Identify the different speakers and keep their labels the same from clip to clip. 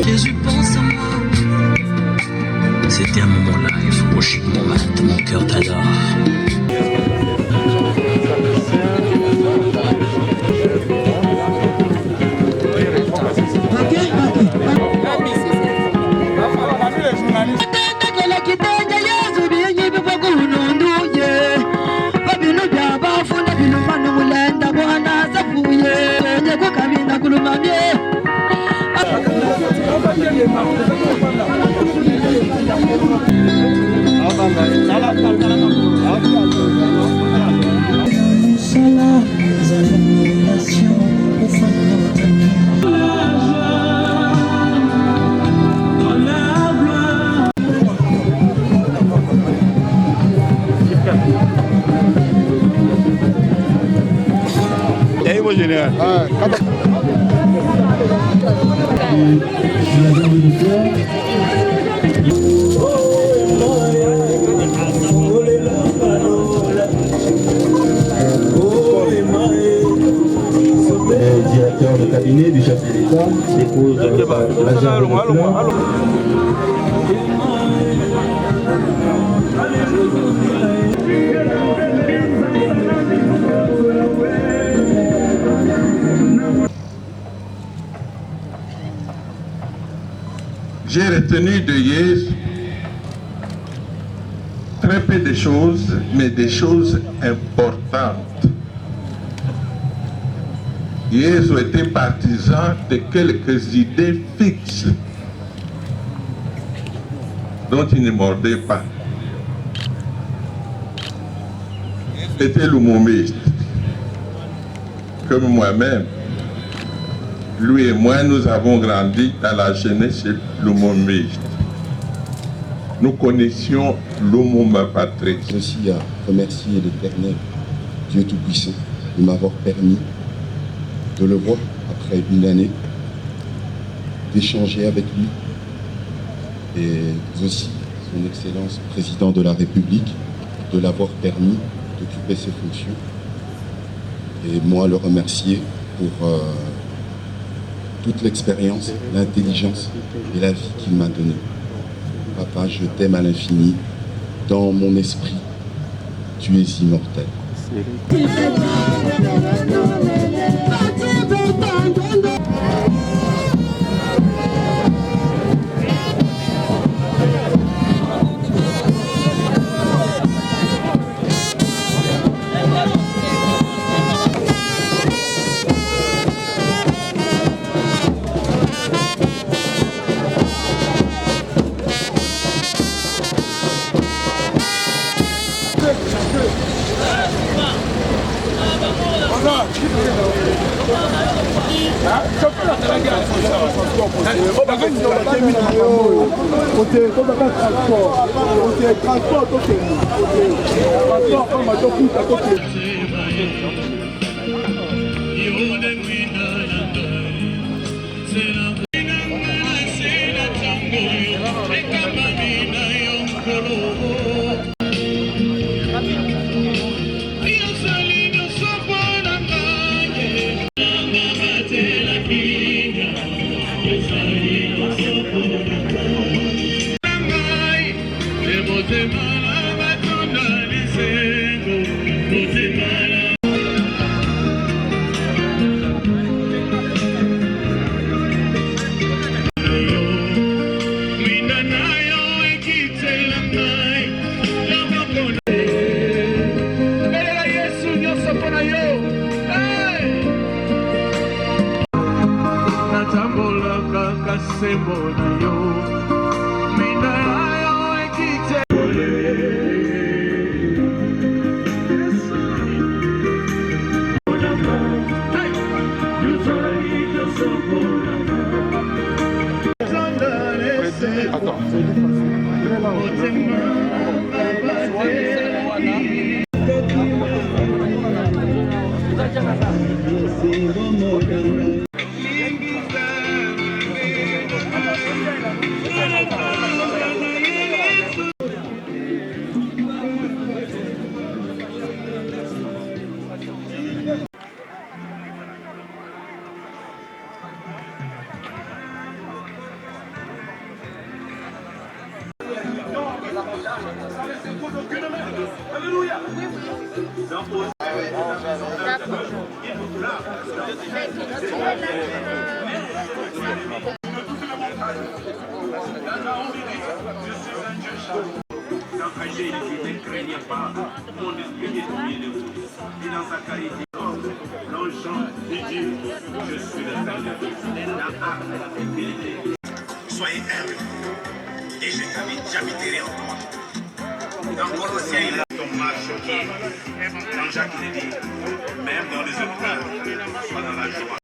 Speaker 1: Jésus pense à moi. C'était un moment live, au chic moment, mon cœur t'adore.
Speaker 2: Général.
Speaker 3: Directeur de cabinet du chef de l'État dépose la gerbe de fleurs.
Speaker 4: J'ai retenu de Yesu très peu de choses, mais des choses importantes. Yesu était partisan de quelques idées fixes dont il ne mordait pas. C'était l'humoriste. Comme moi-même, lui et moi, nous avons grandi dans la jeunesse chez l'humoriste. Nous connaissions l'homme patrie.
Speaker 5: J'ai aussi à remercier l'Éternel, Dieu Tout-Puissant, de m'avoir permis de le voir après une année, d'échanger avec lui, et aussi son Excellence Président de la République, de l'avoir permis d'occuper ses fonctions. Et moi, le remercier pour toute l'expérience, l'intelligence et la vie qu'il m'a donnée. Papa, je t'aime à l'infini. Dans mon esprit, tu es immortel.
Speaker 2: Quand Aïcha il ne craignait pas, mon esprit est tombé de vous. Et dans sa qualité d'homme, l'enchant de Dieu, je suis le Seigneur. La âme de la fidélité.
Speaker 6: Soyez humble et j'habiterai en toi. Dans Colossiens, il a ton mal choqué. Dans Jacques, il dit, même dans les épreuves, sois dans la joie.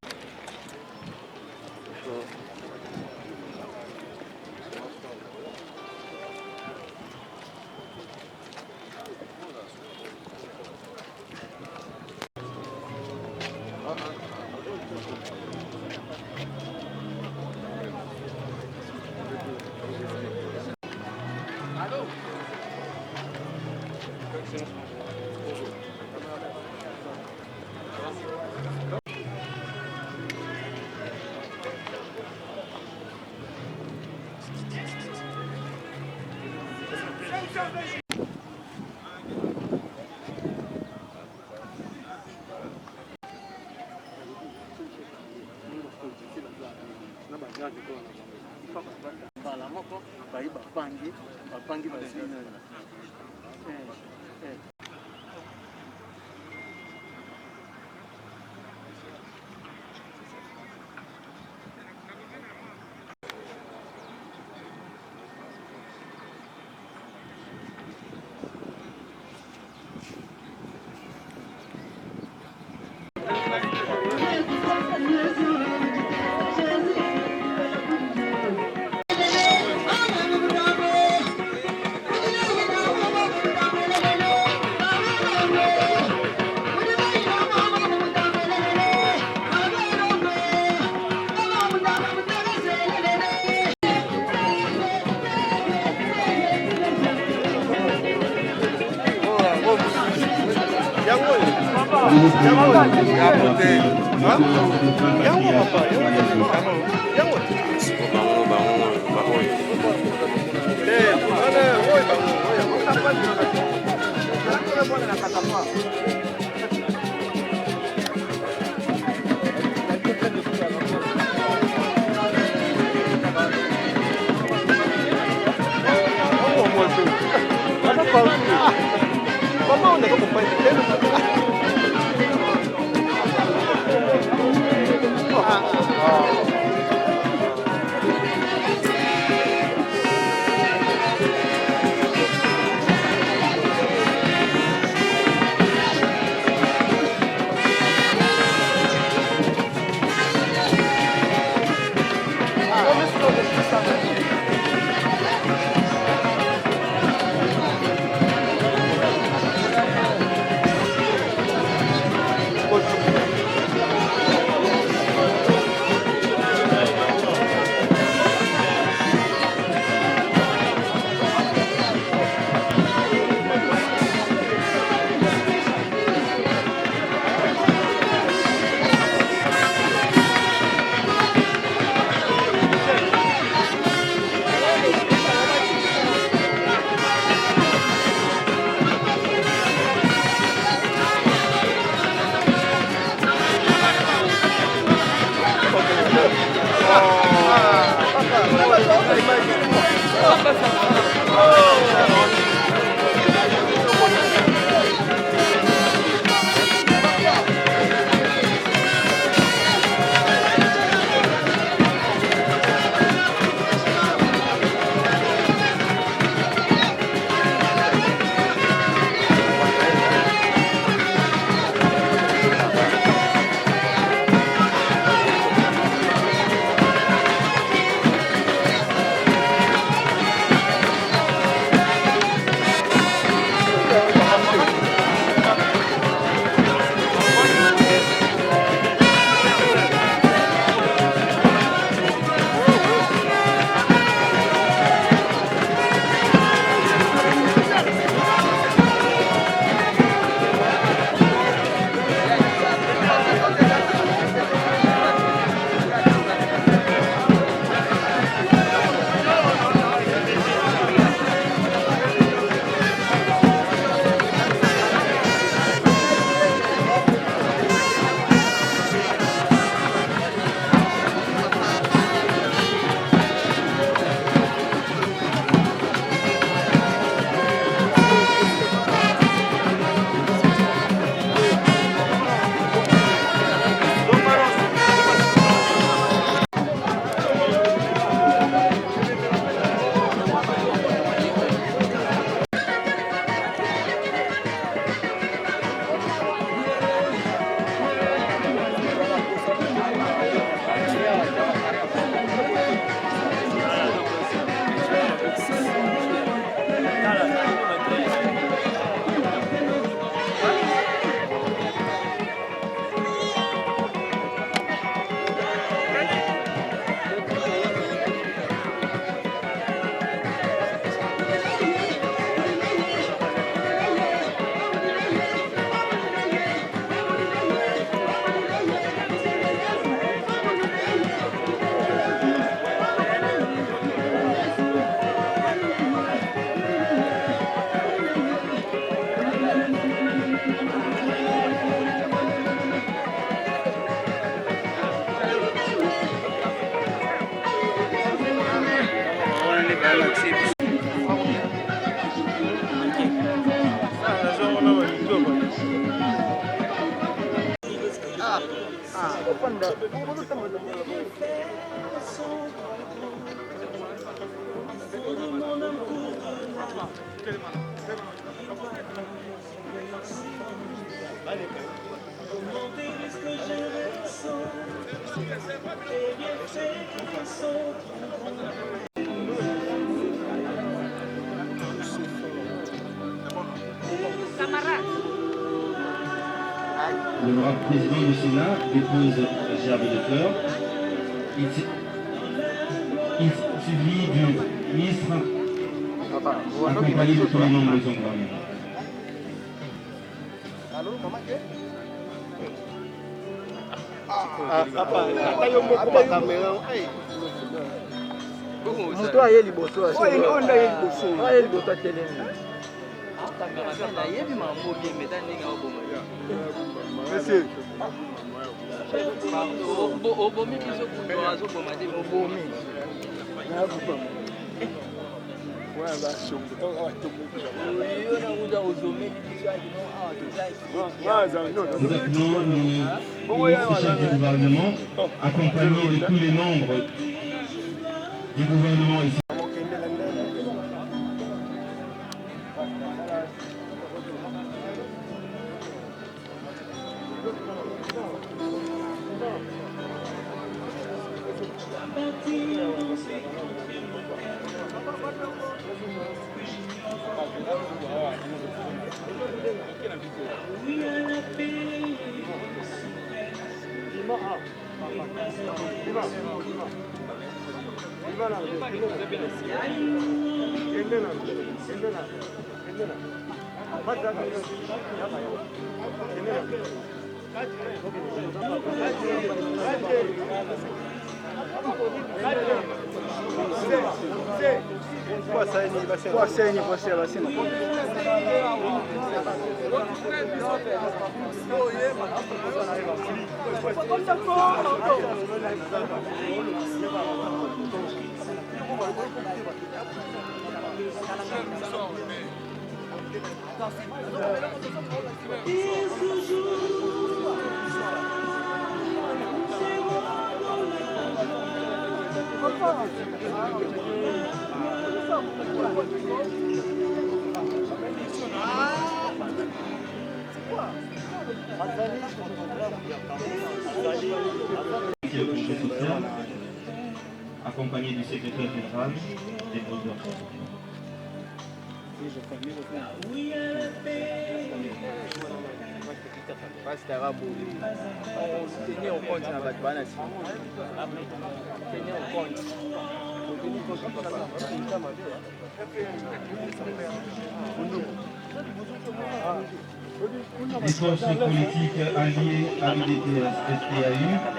Speaker 3: L'honorable président du Sénat dépose la gerbe de fleurs. Il suivi du ministre accompagné de tous les membres de son gouvernement.
Speaker 7: moto aye liboso aye liboso atelemi nayebi mambo bien meta ndenge obomi biso kuto azoboma te obomi
Speaker 3: Nous appelons le ministre chef du gouvernement, accompagné de tous les membres du gouvernement ici. Le projet social, accompagné du secrétaire général des producteurs.
Speaker 7: tenir en compte na bato bana si tenir en compte
Speaker 3: Les forces politiques alliées à l'UDTS-SPAU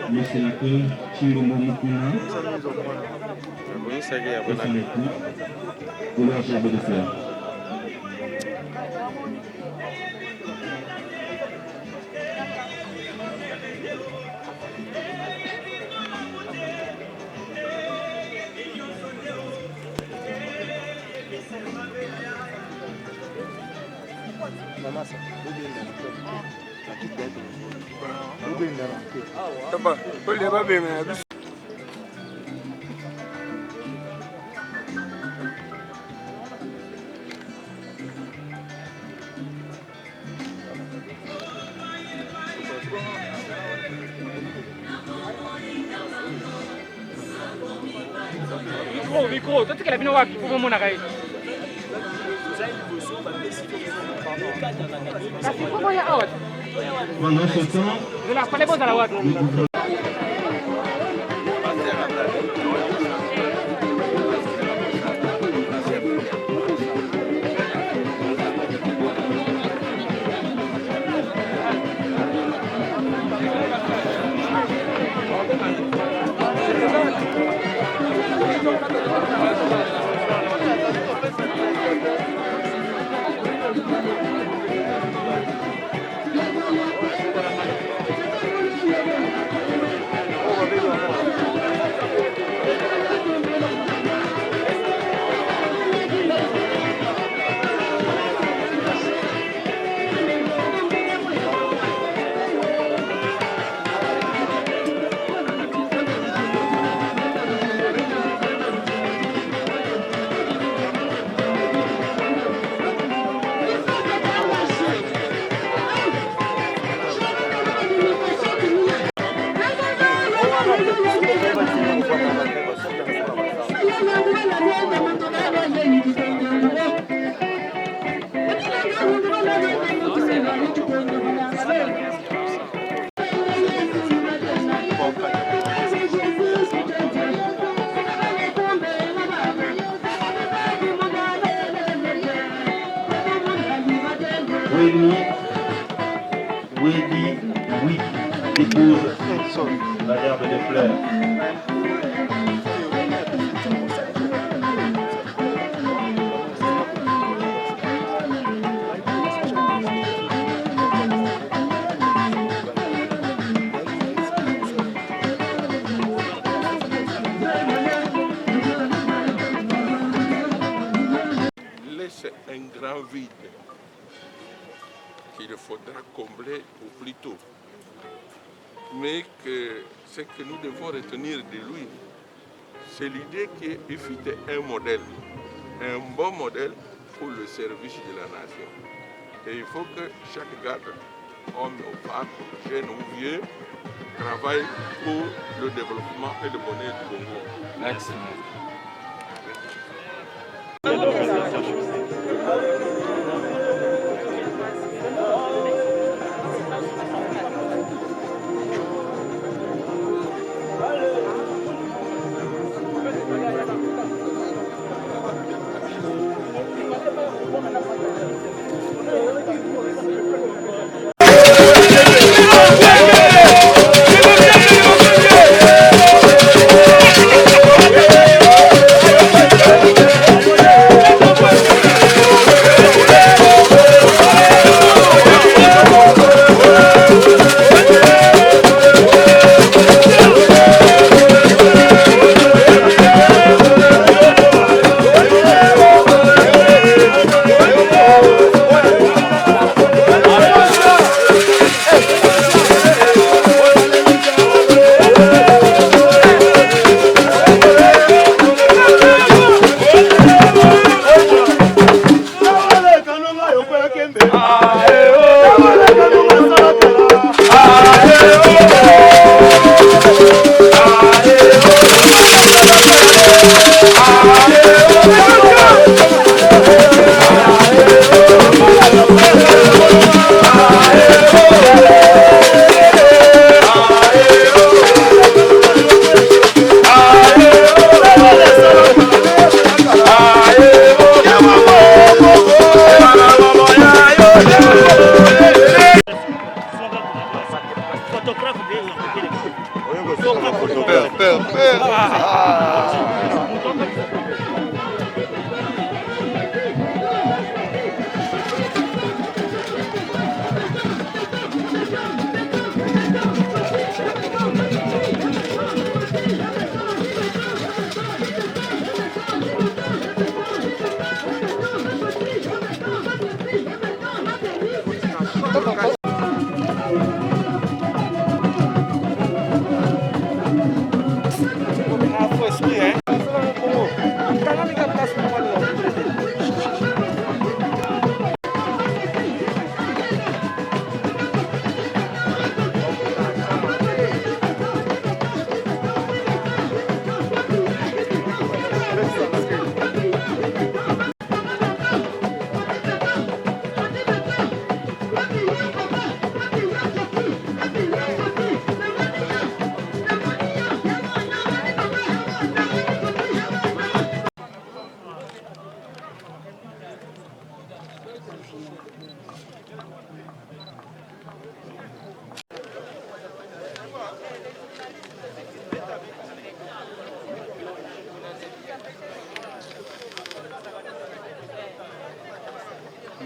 Speaker 3: Le sénateur Chirombo Mukuna pour leur gerbe de fleurs.
Speaker 8: Micro, toi tu es la bino wapi pour mon arrêt.
Speaker 3: Pendant ce temps,
Speaker 8: Je la pas les bons à la watt.
Speaker 3: Oui, dépose la gerbe de fleurs.
Speaker 4: Laisse un grand vide qu'il faudra combler au plus tôt. Mais que ce que nous devons retenir de lui, c'est l'idée qu'il fut un modèle, un bon modèle pour le service de la nation. Et il faut que chaque garde, homme ou femme, jeune ou vieux, travaille pour le développement et le bonheur du Congo.
Speaker 9: Merci.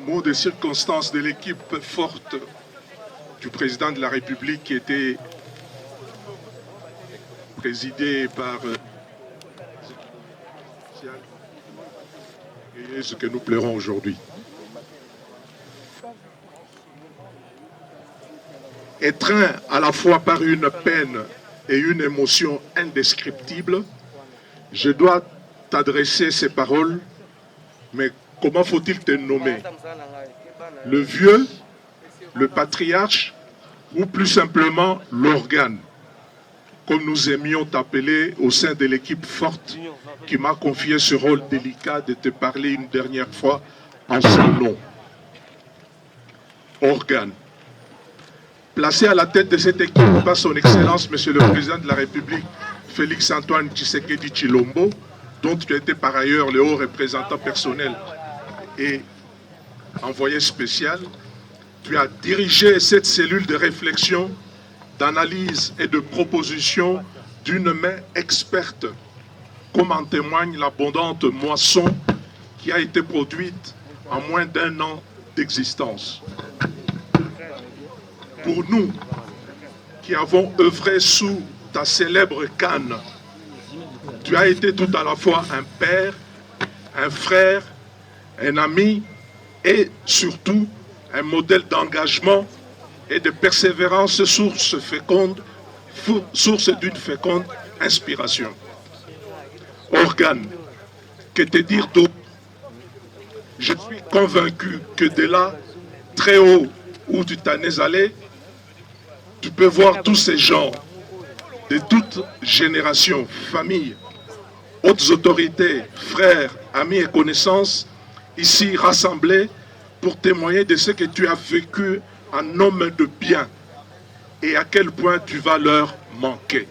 Speaker 9: Mot de circonstance de l'équipe forte du président de la République qui était présidée par et ce que nous pleurons aujourd'hui. Étreint à la fois par une peine et une émotion indescriptible, je dois t'adresser ces paroles, mais comment faut-il te nommer? Le vieux, le patriarche ou plus simplement l'organe, comme nous aimions t'appeler au sein de l'équipe forte qui m'a confié ce rôle délicat de te parler une dernière fois en son nom. Organe. Placé à la tête de cette équipe par son Excellence, Monsieur le Président de la République, Félix-Antoine Tshisekedi Tshilombo, dont tu étais par ailleurs le haut représentant personnel et envoyé spécial, tu as dirigé cette cellule de réflexion, d'analyse et de proposition d'une main experte, comme en témoigne l'abondante moisson qui a été produite en moins d'1 an d'existence. Pour nous, qui avons œuvré sous ta célèbre canne, tu as été tout à la fois un père, un frère, un ami et surtout un modèle d'engagement et de persévérance, source d'une féconde inspiration. Organe, que te dire d'autre? Je suis convaincu que de là, très haut où tu t'en es allé, tu peux voir tous ces gens de toutes générations, familles, hautes autorités, frères, amis et connaissances, ici rassemblés pour témoigner de ce que tu as vécu en homme de bien et à quel point tu vas leur manquer.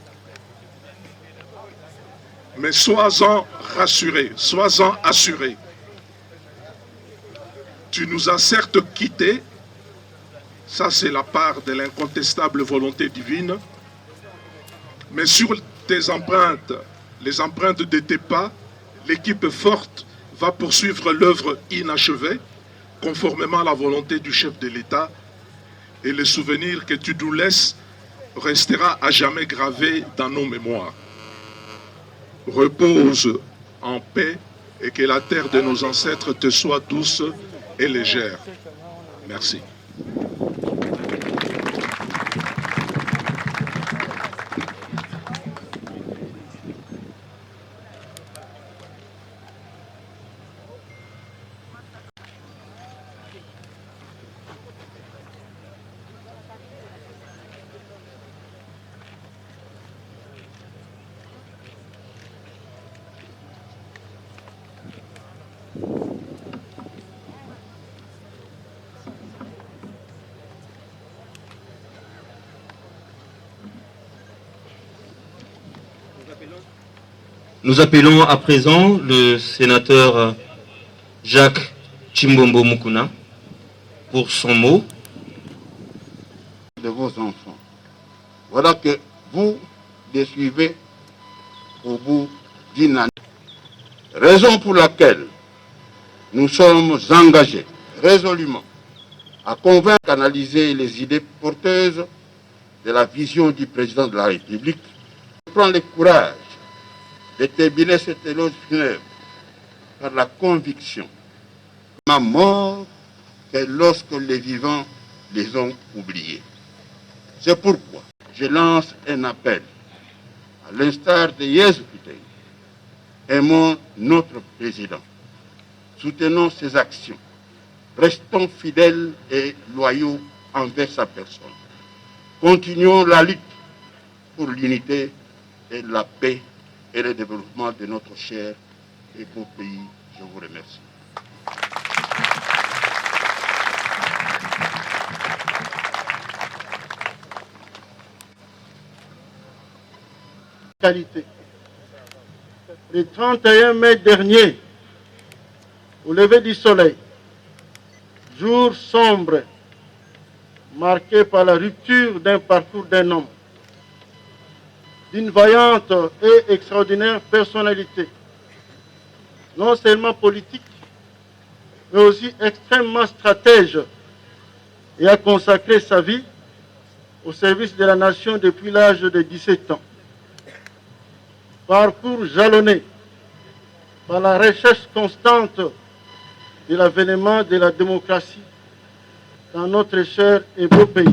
Speaker 9: Mais sois-en rassuré, sois-en assuré. Tu nous as certes quittés, ça c'est la part de l'incontestable volonté divine, mais sur tes empreintes, les empreintes de tes pas, l'équipe forte va poursuivre l'œuvre inachevée, conformément à la volonté du chef de l'État, et le souvenir que tu nous laisses restera à jamais gravé dans nos mémoires. Repose en paix et que la terre de nos ancêtres te soit douce et légère. Merci.
Speaker 10: Nous appelons à présent le sénateur Jacques Chimbombo Mukuna pour son mot.
Speaker 5: De vos enfants. Voilà que vous les suivez au bout d'une année. Raison pour laquelle nous sommes engagés résolument à convaincre, canaliser les idées porteuses de la vision du président de la République. Prendre le courage de terminer cette éloge funèbre par la conviction ma mort que lorsque les vivants les ont oubliés. C'est pourquoi je lance un appel, à l'instar de Yesu Kitei, aimons notre président, soutenons ses actions, restons fidèles et loyaux envers sa personne. Continuons la lutte pour l'unité et la paix et le développement de notre cher et beau pays. Je vous remercie.
Speaker 11: Qualité. Le 31 mai dernier, au lever du soleil, jour sombre, marqué par la rupture d'un parcours d'un homme, d'une vaillante et extraordinaire personnalité, non seulement politique, mais aussi extrêmement stratège, et a consacré sa vie au service de la nation depuis l'âge de 17 ans. Parcours jalonné par la recherche constante de l'avènement de la démocratie dans notre cher et beau pays.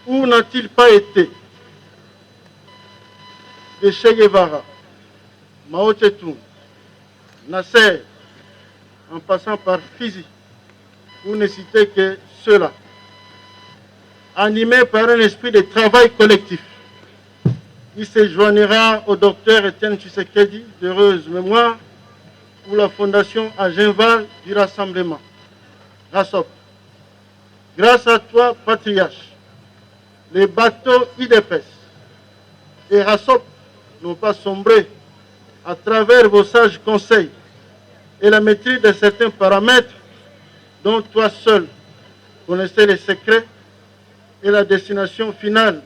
Speaker 11: Où n'a-t-il pas été de Che Guevara, Mao Tse-tung, Nasser, en passant par Fizi, pour ne citer que ceux-là, animé par un esprit de travail collectif. Il se joignera au docteur Étienne Tshisekedi, d'heureuse mémoire, pour la fondation Agenval du Rassemblement, RASOP. Grâce à toi, patriarche, les bateaux IDPS et RASOP n'ont pas sombré à travers vos sages conseils et la maîtrise de certains paramètres dont toi seul connaissais les secrets et la destination finale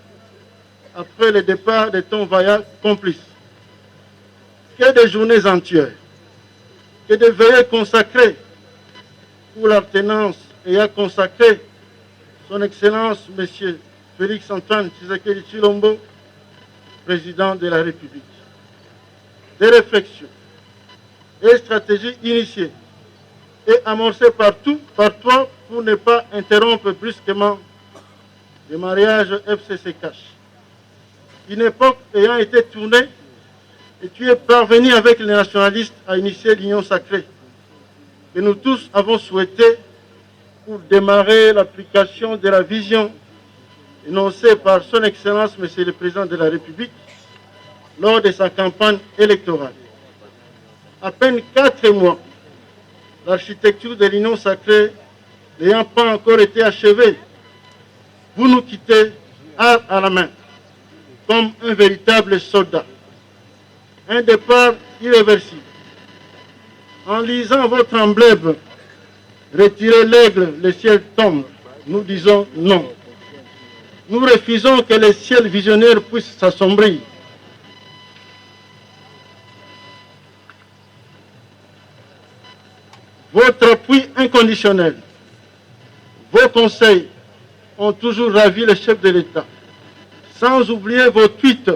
Speaker 11: après le départ de ton vaillant complice. Que de journées entières, que de veillées consacrées pour l'alternance ayant consacré son Excellence, M. Félix-Antoine Tshisekedi Tshilombo, président de la République. Des réflexions et stratégies initiées et amorcées par toi pour ne pas interrompre brusquement le mariage FCC-Cash. Une époque ayant été tournée, et tu es parvenu avec les nationalistes à initier l'union sacrée que nous tous avons souhaité pour démarrer l'application de la vision énoncée par son Excellence, Monsieur le Président de la République, lors de sa campagne électorale. À peine 4 mois, l'architecture de l'union sacrée n'ayant pas encore été achevée, vous nous quittez arme à la main, comme un véritable soldat. Un départ irréversible. En lisant votre emblème, retirez l'aigle, le ciel tombe. Nous disons non. Nous refusons que les ciels visionnaires puissent s'assombrir. Votre appui inconditionnel, vos conseils ont toujours ravi le chef de l'État, sans oublier vos tweets,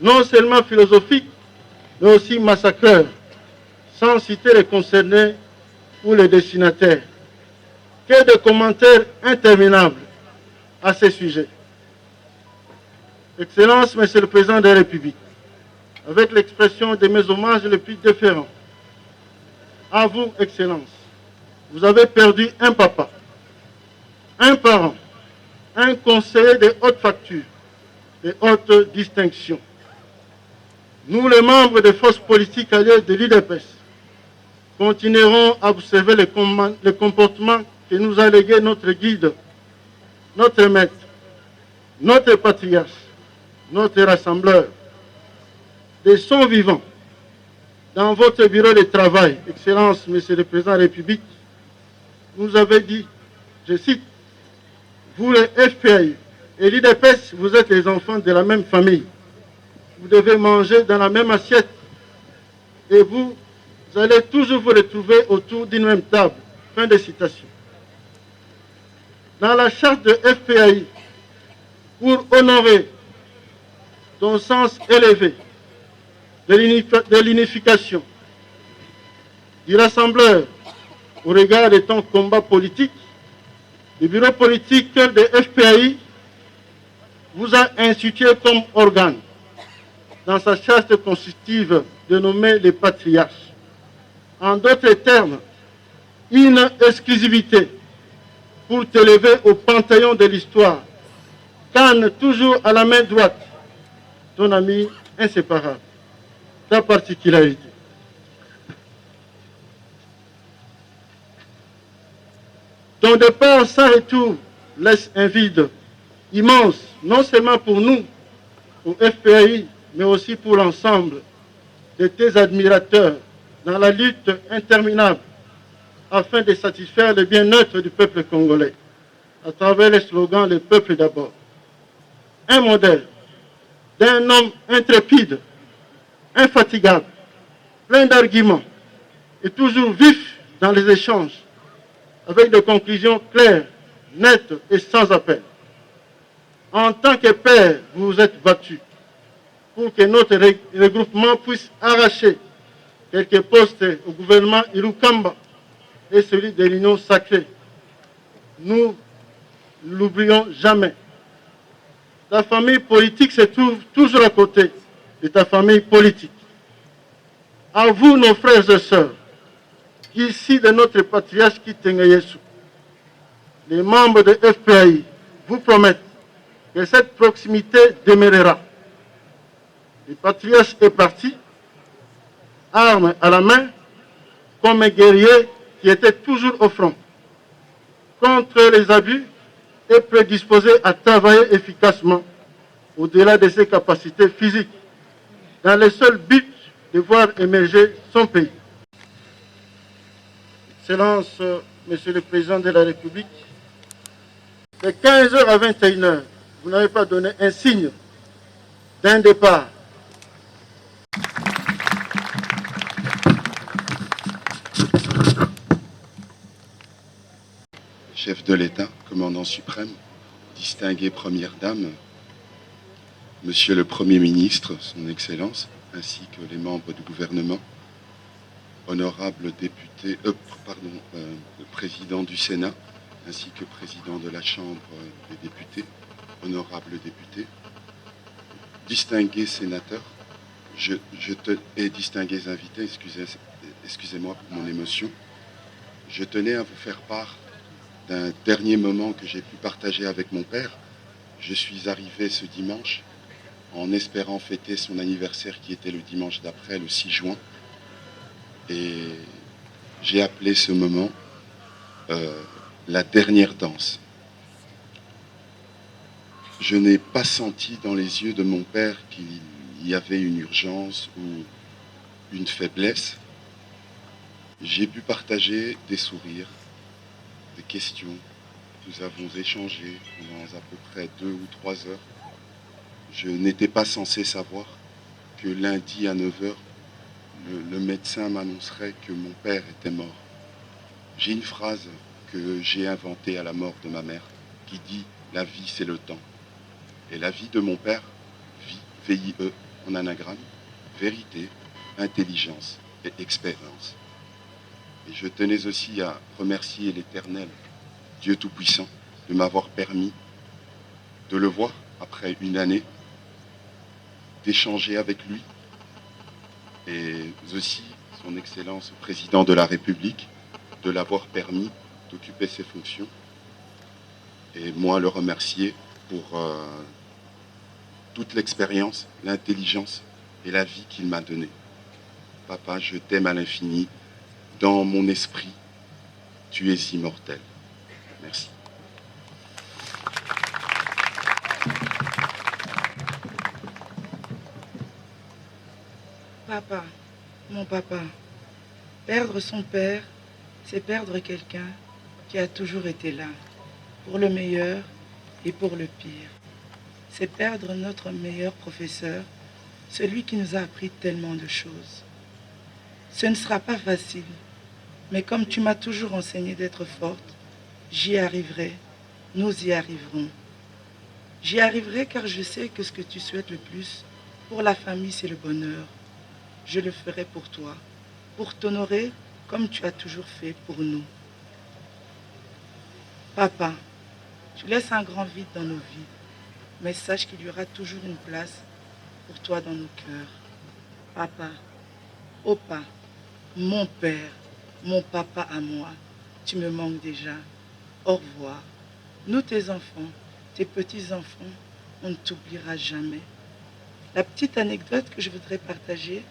Speaker 11: non seulement philosophiques, mais aussi massacreurs, sans citer les concernés ou les destinataires. Que de commentaires interminables à ces sujets. Excellence, Monsieur le Président de la République, avec l'expression de mes hommages les plus déférents, à vous, Excellence, vous avez perdu un papa, un parent, un conseiller de haute facture, de haute distinction. Nous, les membres des forces politiques alliées de l'UDPS, continuerons à observer les comportements que nous a légués notre guide, notre maître, notre patriarche, notre rassembleur. De son vivant, dans votre bureau de travail, Excellence, Monsieur le Président de la République, vous avez dit, je cite, vous les FPI et l'UDPS, vous êtes les enfants de la même famille. Vous devez manger dans la même assiette et vous allez toujours vous retrouver autour d'une même table. Fin de citation. Dans la charte de FPI, pour honorer ton sens élevé de l'unification, du rassembleur au regard de ton combat politique, le bureau politique de FPI vous a institué comme organe, dans sa charte constitutive, de nommer les patriarches. En d'autres termes, une exclusivité pour t'élever au panthéon de l'histoire. Canne toujours à la main droite, ton ami inséparable, ta particularité. Ton départ sans retour laisse un vide immense, non seulement pour nous, au FPI, mais aussi pour l'ensemble de tes admirateurs dans la lutte interminable afin de satisfaire le bien-être du peuple congolais à travers le slogan « Le peuple d'abord ». Un modèle d'un homme intrépide, infatigable, plein d'arguments et toujours vif dans les échanges, avec des conclusions claires, nettes et sans appel. En tant que père, vous vous êtes battu pour que notre regroupement puisse arracher quelques postes au gouvernement Irukamba et celui de l'Union sacrée. Nous ne l'oublions jamais. Ta famille politique se trouve toujours à côté de ta famille politique. À vous, nos frères et sœurs, ici de notre patriarche Kitengayesu, les membres de FPAI vous promettent que cette proximité demeurera. Le patriarche est parti, arme à la main, comme un guerrier qui était toujours au front, contre les abus et prédisposé à travailler efficacement au-delà de ses capacités physiques, dans le seul but de voir émerger son pays. Excellence, Monsieur le Président de la République, de 15h à 21h, vous n'avez pas donné un signe d'un départ.
Speaker 5: Chef de l'État, commandant suprême, distinguée Première Dame, Monsieur le Premier ministre, Son Excellence, ainsi que les membres du gouvernement, honorable député, le président du Sénat, ainsi que président de la Chambre des députés, honorables députés, distingués sénateurs, et distingués invités, excusez-moi pour mon émotion, je tenais à vous faire part d'un dernier moment que j'ai pu partager avec mon père. Je suis arrivé ce dimanche en espérant fêter son anniversaire qui était le dimanche d'après, le 6 juin. Et j'ai appelé ce moment la dernière danse. Je n'ai pas senti dans les yeux de mon père qu'il y avait une urgence ou une faiblesse. J'ai pu partager des sourires, des questions. Nous avons échangé pendant à peu près 2 ou 3 heures. Je n'étais pas censé savoir que lundi à 9 heures, le médecin m'annoncerait que mon père était mort. J'ai une phrase que j'ai inventée à la mort de ma mère qui dit « La vie, c'est le temps ». Et la vie de mon père, vie, V-I-E, en anagramme, vérité, intelligence et expérience. Et je tenais aussi à remercier l'Éternel, Dieu Tout-Puissant, de m'avoir permis de le voir après une année, d'échanger avec lui, et aussi son Excellence le Président de la République, de l'avoir permis d'occuper ses fonctions, et moi le remercier pour toute l'expérience, l'intelligence et la vie qu'il m'a donnée. Papa, je t'aime à l'infini. Dans mon esprit, tu es immortel. Merci.
Speaker 12: Papa, mon papa, perdre son père, c'est perdre quelqu'un qui a toujours été là, pour le meilleur et pour le pire. C'est perdre notre meilleur professeur, celui qui nous a appris tellement de choses. Ce ne sera pas facile, mais comme tu m'as toujours enseigné d'être forte, j'y arriverai, nous y arriverons. J'y arriverai car je sais que ce que tu souhaites le plus pour la famille, c'est le bonheur. Je le ferai pour toi, pour t'honorer comme tu as toujours fait pour nous. Papa, tu laisses un grand vide dans nos vies, mais sache qu'il y aura toujours une place pour toi dans nos cœurs. Papa, Opa, mon père, mon papa à moi, tu me manques déjà. Au revoir. Nous, tes enfants, tes petits-enfants, on ne t'oubliera jamais. La petite anecdote que je voudrais partager,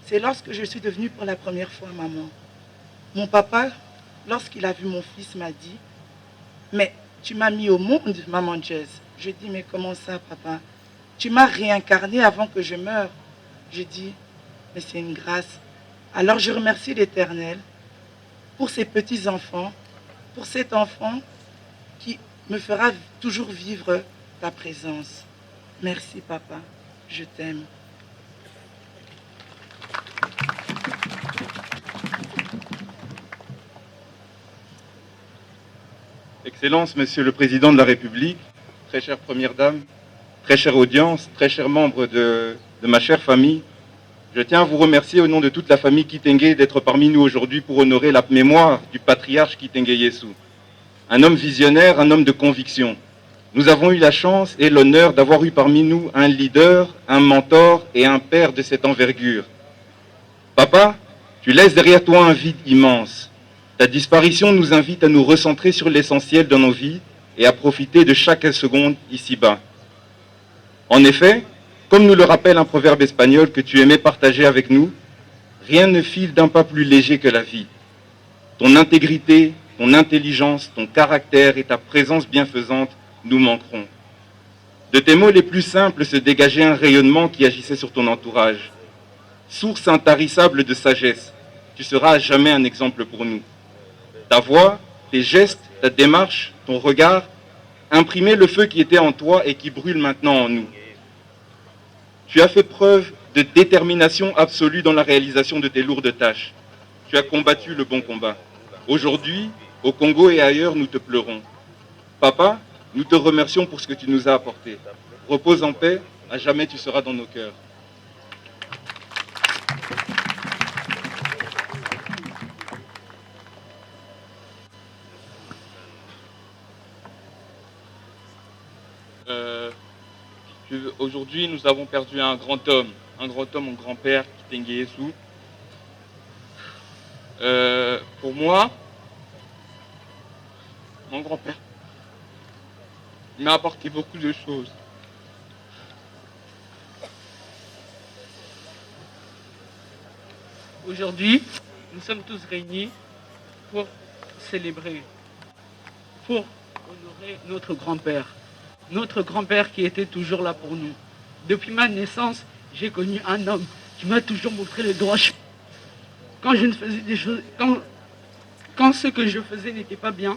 Speaker 12: c'est lorsque je suis devenue pour la première fois maman. Mon papa, lorsqu'il a vu mon fils, m'a dit « Mais tu m'as mis au monde, maman Jazz ». Je dis « Mais comment ça, papa? Tu m'as réincarné avant que je meure ». Je dis mais c'est une grâce. Alors je remercie l'Éternel pour ses petits-enfants, pour cet enfant qui me fera toujours vivre ta présence. Merci, papa. Je t'aime.
Speaker 13: Excellences, Monsieur le Président de la République, très chère Première Dame, très chère audience, très chers membres de ma chère famille, je tiens à vous remercier au nom de toute la famille Kitenge d'être parmi nous aujourd'hui pour honorer la mémoire du patriarche Kitenge Yesu. Un homme visionnaire, un homme de conviction. Nous avons eu la chance et l'honneur d'avoir eu parmi nous un leader, un mentor et un père de cette envergure. Papa, tu laisses derrière toi un vide immense. Ta disparition nous invite à nous recentrer sur l'essentiel dans nos vies et à profiter de chaque seconde ici-bas. En effet, comme nous le rappelle un proverbe espagnol que tu aimais partager avec nous, rien ne file d'un pas plus léger que la vie. Ton intégrité, ton intelligence, ton caractère et ta présence bienfaisante nous manqueront. De tes mots les plus simples se dégageait un rayonnement qui agissait sur ton entourage. Source intarissable de sagesse, tu seras à jamais un exemple pour nous. Ta voix, tes gestes, ta démarche, ton regard, imprimaient le feu qui était en toi et qui brûle maintenant en nous. Tu as fait preuve de détermination absolue dans la réalisation de tes lourdes tâches. Tu as combattu le bon combat. Aujourd'hui, au Congo et ailleurs, nous te pleurons. Papa, nous te remercions pour ce que tu nous as apporté. Repose en paix, à jamais tu seras dans nos cœurs. Aujourd'hui, nous avons perdu un grand homme, mon grand-père, Kitenge Yesu. Pour moi, mon grand-père, il m'a apporté beaucoup de choses.
Speaker 14: Aujourd'hui, nous sommes tous réunis pour célébrer, pour honorer notre grand-père. Notre grand-père qui était toujours là pour nous. Depuis ma naissance, j'ai connu un homme qui m'a toujours montré le droit chemin. Quand je ne faisais des choses, quand ce que je faisais n'était pas bien,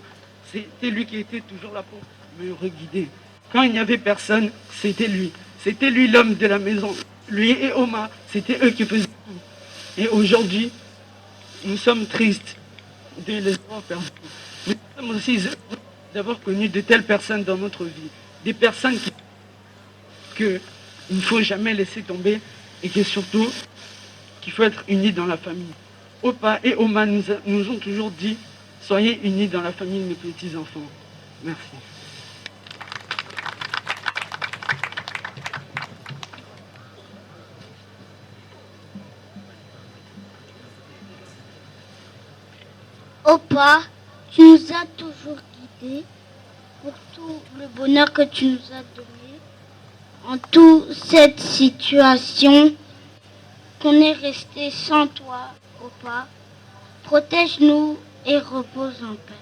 Speaker 14: c'était lui qui était toujours là pour me reguider. Quand il n'y avait personne, c'était lui. C'était lui l'homme de la maison. Lui et Oma, c'était eux qui faisaient tout. Et aujourd'hui, nous sommes tristes de les avoir perdus. Nous sommes aussi heureux d'avoir connu de telles personnes dans notre vie. Des personnes qu'il ne faut jamais laisser tomber et que surtout qu'il faut être unis dans la famille. Opa et Oma nous ont toujours dit « Soyez unis dans la famille de mes petits-enfants ». Merci.
Speaker 15: Opa, tu nous as toujours guidés pour tout le bonheur que tu nous as donné. En toute cette situation, qu'on est resté sans toi, Opa, protège-nous et repose en paix.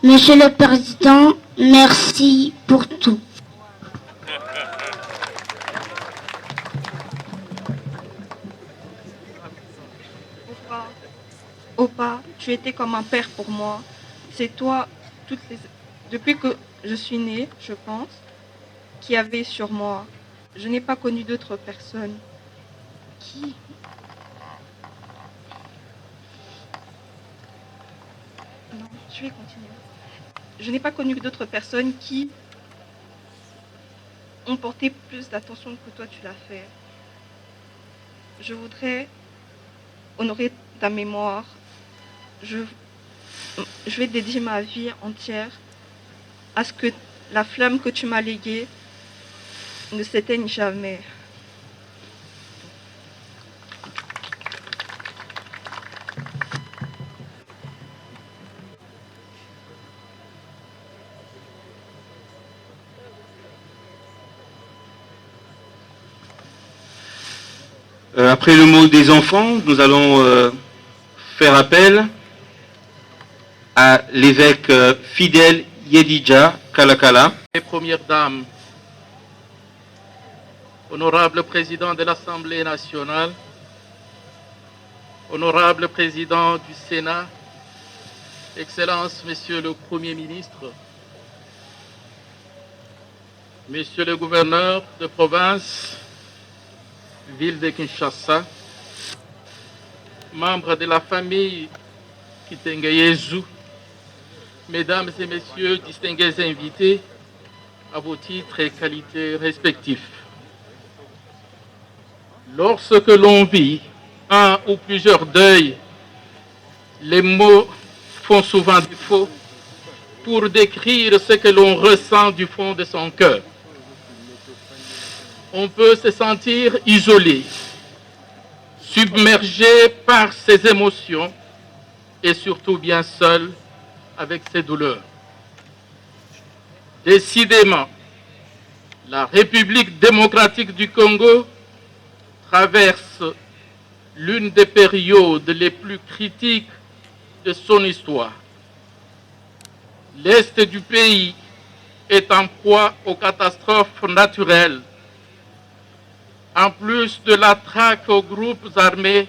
Speaker 15: Monsieur le Président, merci pour tout.
Speaker 16: Opa, tu étais comme un père pour moi. C'est toi, depuis que je suis née, je pense, qui a veillé sur moi. Je n'ai pas connu d'autres personnes. Qui? Non, je vais continuer. Je n'ai pas connu d'autres personnes qui ont porté plus d'attention que toi tu l'as fait. Je voudrais honorer ta mémoire. Je vais dédier ma vie entière à ce que la flamme que tu m'as léguée ne s'éteigne jamais.
Speaker 10: Après le mot des enfants, nous allons faire appel à l'évêque Fidèle Yedija Kalakala.
Speaker 14: Les premières dames, honorable président de l'Assemblée nationale, honorable président du Sénat, Excellence, Monsieur le Premier ministre, Monsieur le gouverneur de province, ville de Kinshasa, membres de la famille Kitengeyezu, mesdames et messieurs, distingués invités, à vos titres et qualités respectifs. Lorsque l'on vit un ou plusieurs deuils, les mots font souvent défaut pour décrire ce que l'on ressent du fond de son cœur. On peut se sentir isolé, submergé par ses émotions et surtout bien seul avec ses douleurs. Décidément, la République démocratique du Congo traverse l'une des périodes les plus critiques de son histoire. L'Est du pays est en proie aux catastrophes naturelles, en plus de la traque aux groupes armés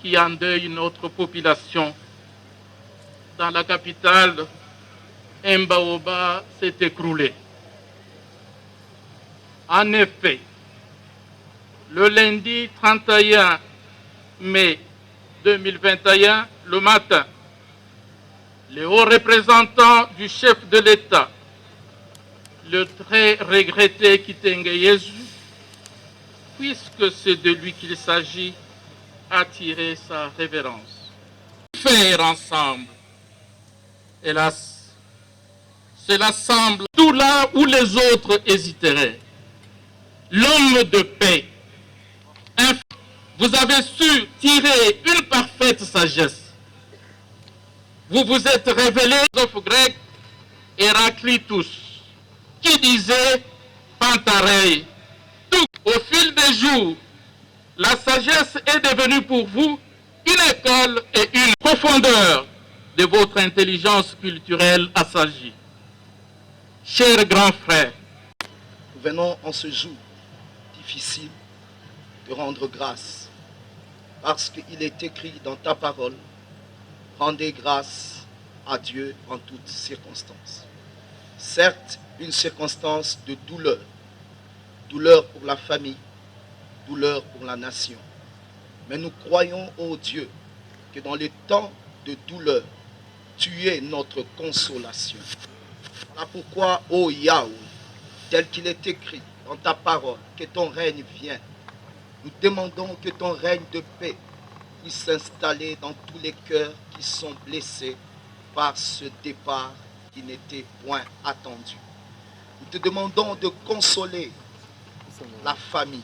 Speaker 14: qui endeuillent notre population. Dans la capitale, Mbaoba s'est écroulé. En effet, le lundi 31 mai 2021, le matin, les hauts représentants du chef de l'État, le très regretté Kitengeyezu, puisque c'est de lui qu'il s'agit, attirer sa révérence. Faire ensemble, hélas, cela semble tout là où les autres hésiteraient. L'homme de paix, vous avez su tirer une parfaite sagesse. Vous vous êtes révélé au grec Héraclitus, qui disait Pantarei. Au fil des jours, la sagesse est devenue pour vous une école et une profondeur de votre intelligence culturelle assagie. Chers grands frères,
Speaker 17: nous venons en ce jour difficile de rendre grâce parce qu'il est écrit dans ta parole, rendez grâce à Dieu en toutes circonstances. Certes, une circonstance de douleur, douleur pour la famille, douleur pour la nation. Mais nous croyons, ô Dieu, que dans les temps de douleur, tu es notre consolation. Voilà pourquoi, ô Yahweh, tel qu'il est écrit dans ta parole, que ton règne vienne. Nous demandons que ton règne de paix puisse s'installer dans tous les cœurs qui sont blessés par ce départ qui n'était point attendu. Nous te demandons de consoler la famille.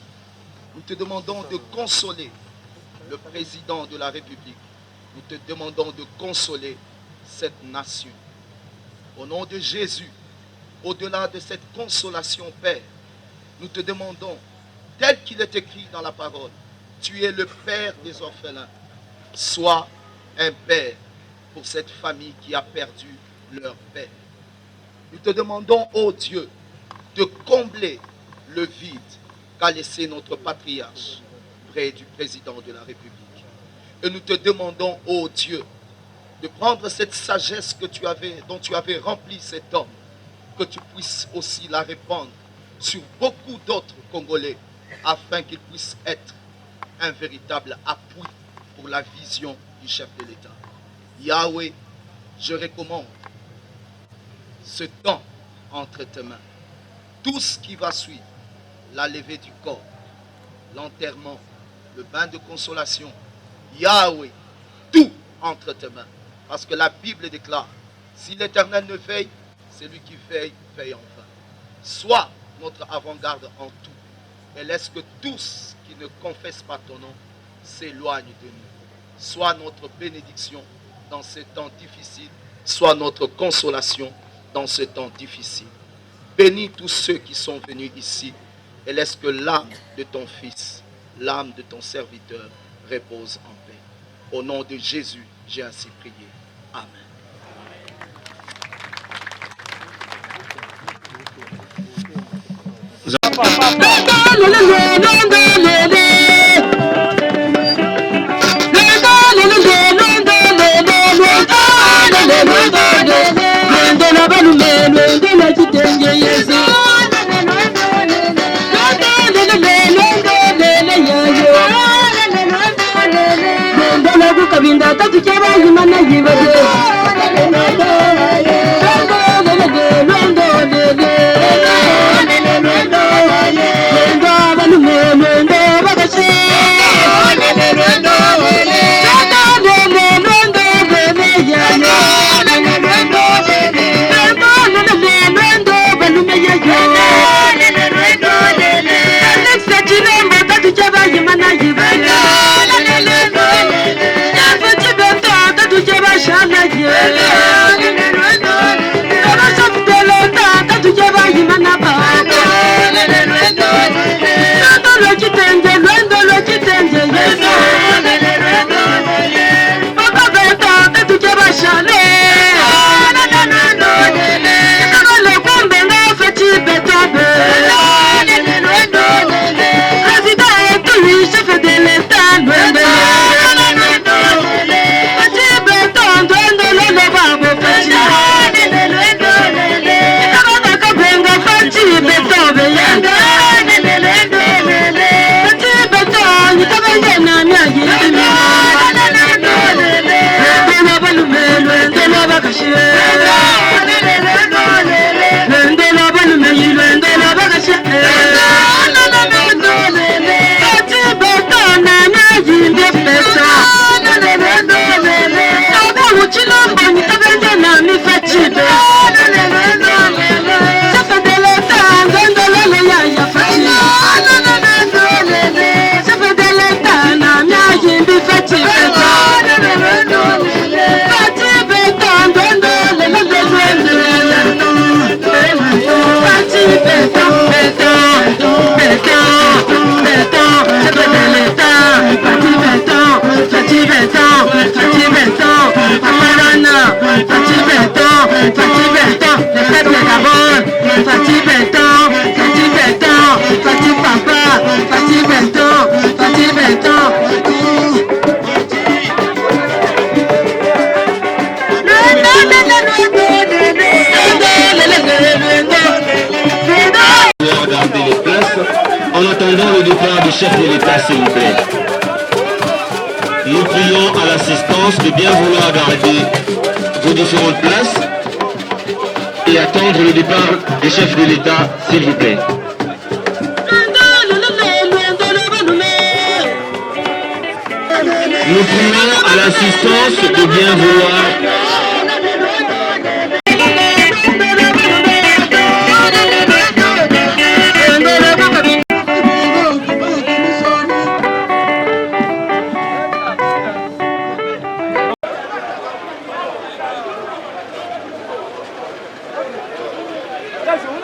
Speaker 17: Nous te demandons de consoler le président de la République. Nous te demandons de consoler cette nation. Au nom de Jésus, au-delà de cette consolation, Père, nous te demandons, tel qu'il est écrit dans la parole, tu es le Père des orphelins. Sois un Père pour cette famille qui a perdu leur Père. Nous te demandons, ô Dieu, de combler le vide qu'a laissé notre patriarche près du président de la République. Et nous te demandons, ô Dieu, de prendre cette sagesse que dont tu avais rempli cet homme, que tu puisses aussi la répandre sur beaucoup d'autres Congolais, afin qu'ils puissent être un véritable appui pour la vision du chef de l'État. Yahweh, je recommande ce temps entre tes mains. Tout ce qui va suivre, la levée du corps, l'enterrement, le bain de consolation, Yahweh, tout entre tes mains. Parce que la Bible déclare, si l'Éternel ne veille, c'est lui qui veille, veille enfin. Sois notre avant-garde en tout. Et laisse que tous qui ne confessent pas ton nom s'éloignent de nous. Sois notre bénédiction dans ces temps difficiles. Sois notre consolation dans ce temps difficile. Bénis tous ceux qui sont venus ici et laisse que l'âme de ton Fils, l'âme de ton serviteur repose en paix. Au nom de Jésus, j'ai ainsi prié. Amen.
Speaker 18: Kabinda tatu chaba yimana yibade
Speaker 10: en attendant le départ du chef de l'État, s'il vous plaît. Nous prions à l'assistance de bien vouloir garder vos différentes places et attendre le départ du chef de l'État, s'il vous plaît. Nous prions à l'assistance de bien vouloir.
Speaker 8: That's